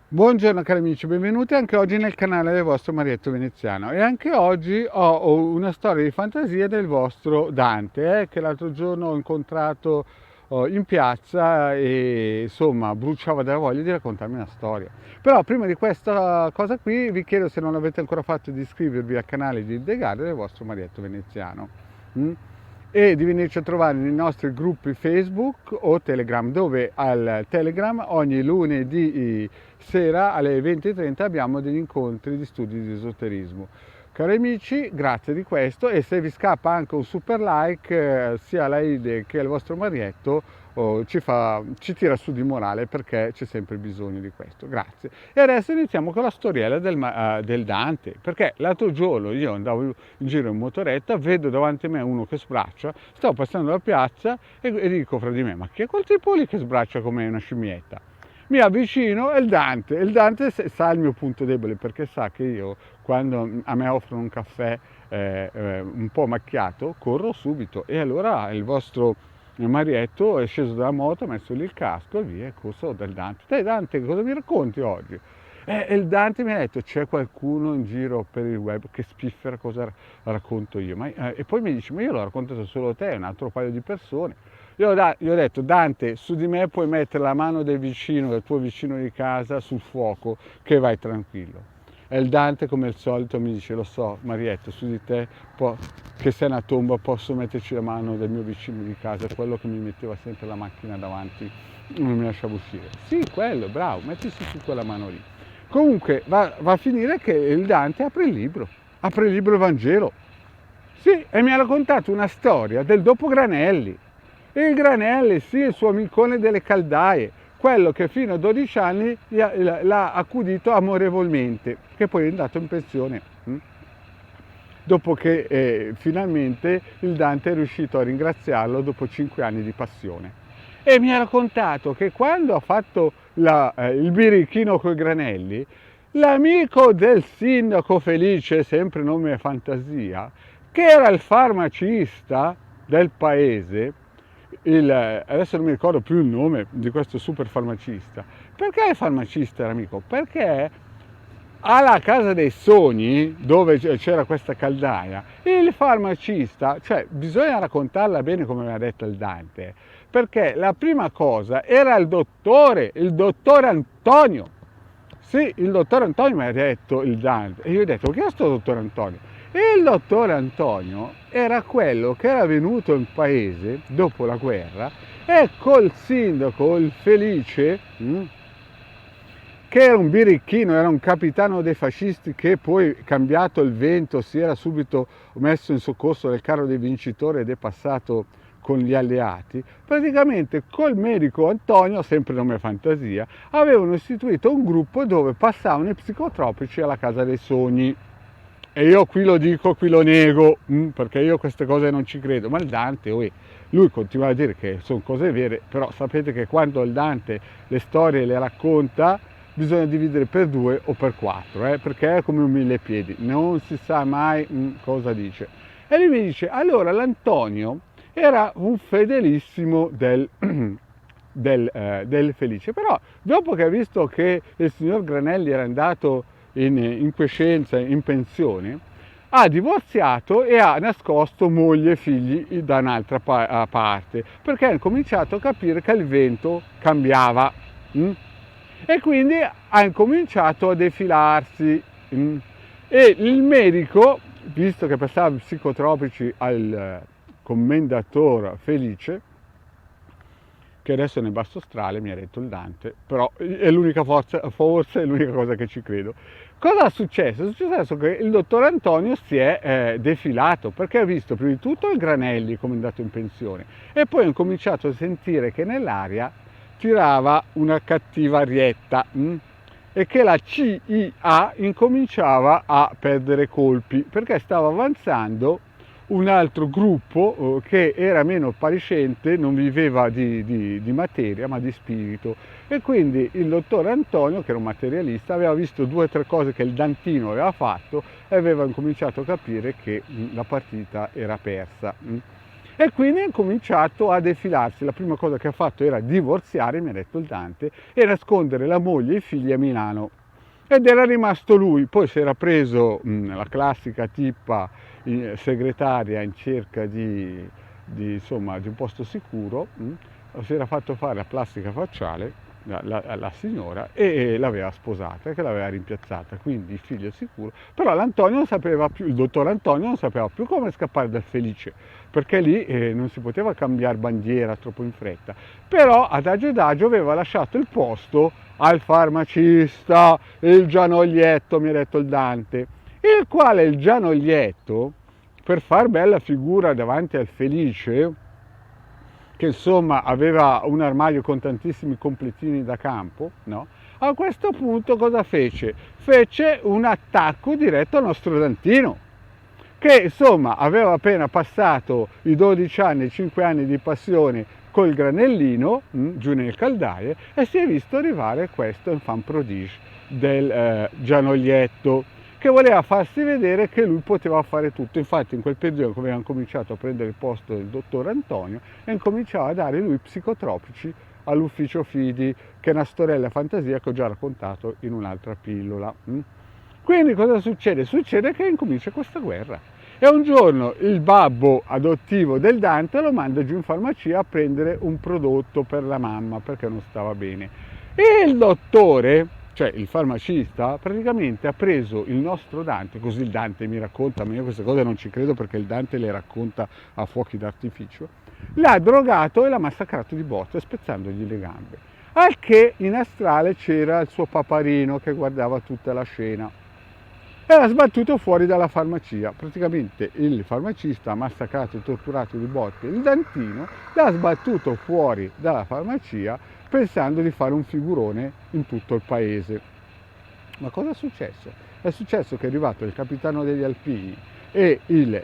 Buongiorno cari amici, benvenuti anche oggi nel canale del vostro Marietto Veneziano. E anche oggi ho una storia di fantasia del vostro Dante, che l'altro giorno ho incontrato in piazza e insomma bruciava della voglia di raccontarmi una storia. Però prima di questa cosa qui vi chiedo, se non l'avete ancora fatto, di iscrivervi al canale di Illegale del vostro Marietto Veneziano. Mm? E di venirci a trovare nei nostri gruppi Facebook o Telegram, dove al Telegram ogni lunedì sera alle 20:30 abbiamo degli incontri di studi di esoterismo. Cari amici, grazie di questo, e se vi scappa anche un super like, sia la Ide che il vostro Marietto ci tira su di morale, perché c'è sempre bisogno di questo. Grazie. E adesso iniziamo con la storiella del Dante, perché l'altro giorno io andavo in giro in motoretta, vedo davanti a me uno che sbraccia, stavo passando la piazza e dico fra di me: ma chi è quel tipo lì che sbraccia come una scimmietta? Mi avvicino, è il Dante. Il Dante sa il mio punto debole, perché sa che io, quando a me offrono un caffè un po' macchiato, corro subito. E allora il vostro Marietto è sceso dalla moto, ha messo lì il casco e via, è corso dal Dante. Dai Dante, cosa mi racconti oggi? E il Dante mi ha detto: c'è qualcuno in giro per il web che spiffera cosa racconto io. E poi mi dice: ma io l'ho raccontato solo a te e un altro paio di persone. Gli ho detto: Dante, su di me puoi mettere la mano del tuo vicino di casa, sul fuoco, che vai tranquillo. E il Dante, come al solito, mi dice: lo so Marietto, su di te, che sei una tomba, posso metterci la mano del mio vicino di casa, quello che mi metteva sempre la macchina davanti, non mi lasciava uscire. Sì, quello, bravo, mettici su quella mano lì. Comunque va a finire che il Dante apre il libro Vangelo. Sì, e mi ha raccontato una storia del dopo Granelli. Il Granelli, sì, il suo amicone delle caldaie, quello che fino a 12 anni l'ha accudito amorevolmente, che poi è andato in pensione. Dopo che finalmente il Dante è riuscito a ringraziarlo dopo 5 anni di passione. E mi ha raccontato che quando ha fatto il birichino con i Granelli, l'amico del sindaco Felice, sempre nome e fantasia, che era il farmacista del paese, adesso non mi ricordo più il nome di questo super farmacista. Perché il farmacista era amico? Perché alla casa dei sogni, dove c'era questa caldaia, il farmacista, cioè bisogna raccontarla bene come aveva detto il Dante, perché la prima cosa era il dottore Antonio. Sì, il dottore Antonio mi ha detto il Dante, e io ho detto: chi è questo dottore Antonio? E il dottore Antonio era quello che era venuto in paese dopo la guerra e col sindaco, il Felice, che era un birichino, era un capitano dei fascisti, che poi, cambiato il vento, si era subito messo in soccorso del carro dei vincitori ed è passato con gli alleati. Praticamente col medico Antonio, sempre nome fantasia, avevano istituito un gruppo dove passavano i psicotropici alla casa dei sogni. E io qui lo dico, qui lo nego, perché io queste cose non ci credo, ma il Dante, lui continua a dire che sono cose vere, però sapete che quando il Dante le storie le racconta bisogna dividere per 2 o per 4, perché è come un mille piedi, non si sa mai cosa dice. E lui mi dice: allora l'Antonio era un fedelissimo del Felice, però dopo che ha visto che il signor Granelli era andato in quiescenza, in pensione, ha divorziato e ha nascosto moglie e figli da un'altra parte, perché ha cominciato a capire che il vento cambiava. E quindi ha incominciato a defilarsi. E il medico, visto che passava psicotropici al commendator Felice, che adesso è nel basso astrale, mi ha detto il Dante, però è l'unica forse è l'unica cosa che ci credo. Cosa è successo? È successo che il dottor Antonio si è defilato, perché ha visto prima di tutto il Granelli come è andato in pensione, e poi ha cominciato a sentire che nell'aria tirava una cattiva arietta, e che la CIA incominciava a perdere colpi, perché stava avanzando un altro gruppo che era meno appariscente, non viveva di materia ma di spirito, e quindi il dottor Antonio, che era un materialista, aveva visto 2 o 3 cose che il Dantino aveva fatto e aveva cominciato a capire che la partita era persa. E quindi ha incominciato a defilarsi. La prima cosa che ha fatto era divorziare, mi ha detto il Dante, e nascondere la moglie e i figli a Milano. Ed era rimasto lui. Poi si era preso la classica tipa segretaria in cerca insomma, di un posto sicuro, si era fatto fare la plastica facciale la signora e l'aveva sposata, che l'aveva rimpiazzata, quindi il figlio sicuro. Però l'Antonio non sapeva più, il dottor Antonio non sapeva più come scappare dal Felice, perché lì non si poteva cambiare bandiera troppo in fretta. Però adagio aveva lasciato il posto al farmacista, il Gianoglietto, mi ha detto il Dante, il quale il Gianoglietto, per far bella figura davanti al Felice, che insomma aveva un armadio con tantissimi completini da campo, no? A questo punto cosa fece? Fece un attacco diretto al nostro Dantino, che insomma aveva appena passato i 12 anni, i 5 anni di passione col granellino giù nel caldaie e si è visto arrivare questo enfant prodige del Gianoglietto, che voleva farsi vedere che lui poteva fare tutto. Infatti in quel periodo avevano cominciato a prendere il posto del dottor Antonio e incominciava a dare lui psicotropici all'ufficio Fidi, che è una storiella fantasia che ho già raccontato in un'altra pillola. Quindi cosa succede? Succede che incomincia questa guerra. E un giorno il babbo adottivo del Dante lo manda giù in farmacia a prendere un prodotto per la mamma perché non stava bene. E il dottore, cioè il farmacista, praticamente ha preso il nostro Dante, così il Dante mi racconta, ma io queste cose non ci credo perché il Dante le racconta a fuochi d'artificio, l'ha drogato e l'ha massacrato di botte spezzandogli le gambe. Al che in astrale c'era il suo paparino che guardava tutta la scena. E l'ha sbattuto fuori dalla farmacia. Praticamente il farmacista ha massacrato e torturato di botte il Dantino, l'ha sbattuto fuori dalla farmacia pensando di fare un figurone in tutto il paese. Ma cosa è successo? È successo che è arrivato il capitano degli Alpini e il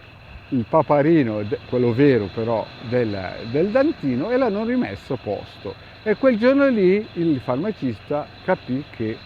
paparino, quello vero però, del Dantino, e l'hanno rimesso a posto. E quel giorno lì il farmacista capì che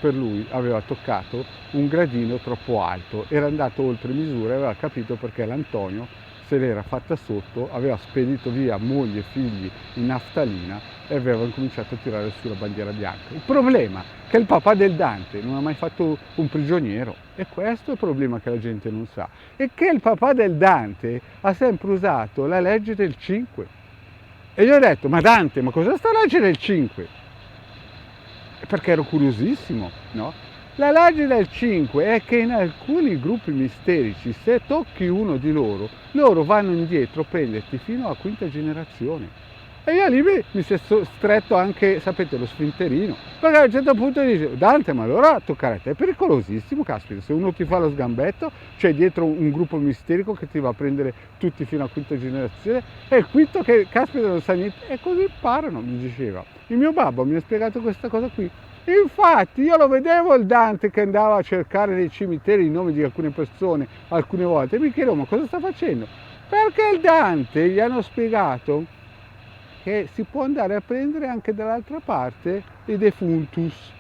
per lui aveva toccato un gradino troppo alto, era andato oltre misura e aveva capito perché l'Antonio se l'era fatta sotto, aveva spedito via moglie e figli in naftalina e aveva incominciato a tirare su la bandiera bianca. Il problema è che il papà del Dante non ha mai fatto un prigioniero, e questo è il problema che la gente non sa, e che il papà del Dante ha sempre usato la legge del 5. E io ho detto, ma Dante, ma cosa sta la legge del 5? Perché ero curiosissimo, no? La legge del 5 è che in alcuni gruppi misterici, se tocchi uno di loro, loro vanno indietro a prenderti fino alla quinta generazione. E io lì mi si è stretto anche, sapete, lo sfinterino, perché a un certo punto dice, Dante, ma allora toccare a te è pericolosissimo, caspita, se uno ti fa lo sgambetto, c'è dietro un gruppo misterico che ti va a prendere tutti fino alla quinta generazione, e il quinto che, caspita, non sa niente, e così imparano, mi diceva. Il mio babbo mi ha spiegato questa cosa qui. Infatti io lo vedevo il Dante che andava a cercare nei cimiteri i nomi di alcune persone alcune volte e mi chiedevo, ma cosa sta facendo? Perché il Dante gli hanno spiegato che si può andare a prendere anche dall'altra parte i defuntus.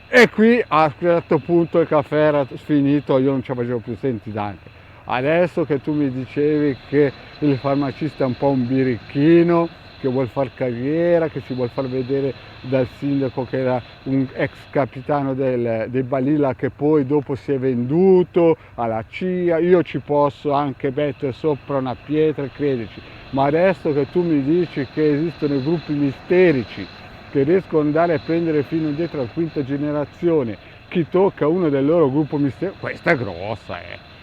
E qui a un certo punto il caffè era finito, io non ci facevo più. Senti Dante, adesso che tu mi dicevi che il farmacista è un po' un birichino, che vuol far carriera, che si vuol far vedere dal sindaco che era un ex capitano dei Balilla che poi dopo si è venduto alla CIA, io ci posso anche mettere sopra una pietra, credici, ma adesso che tu mi dici che esistono i gruppi misterici che riescono ad andare a prendere fino indietro alla quinta generazione chi tocca uno del loro gruppo misterico, questa è grossa,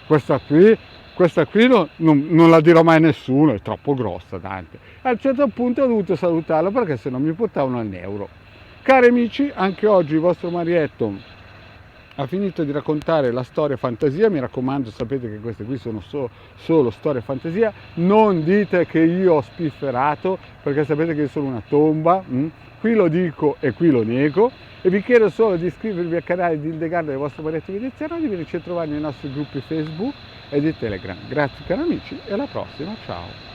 questa qui non la dirò mai a nessuno, è troppo grossa Dante. A un certo punto ho dovuto salutarlo perché se no mi portavano al neuro. Cari amici, anche oggi il vostro Marietto ha finito di raccontare la storia fantasia, mi raccomando, sapete che queste qui sono solo storie fantasia, non dite che io ho spifferato perché sapete che sono una tomba, qui lo dico e qui lo nego, e vi chiedo solo di iscrivervi al canale di Hildegarda del vostro Marietto Veneziano, di venirci a trovare nei nostri gruppi Facebook e di Telegram. Grazie cari amici e alla prossima, ciao!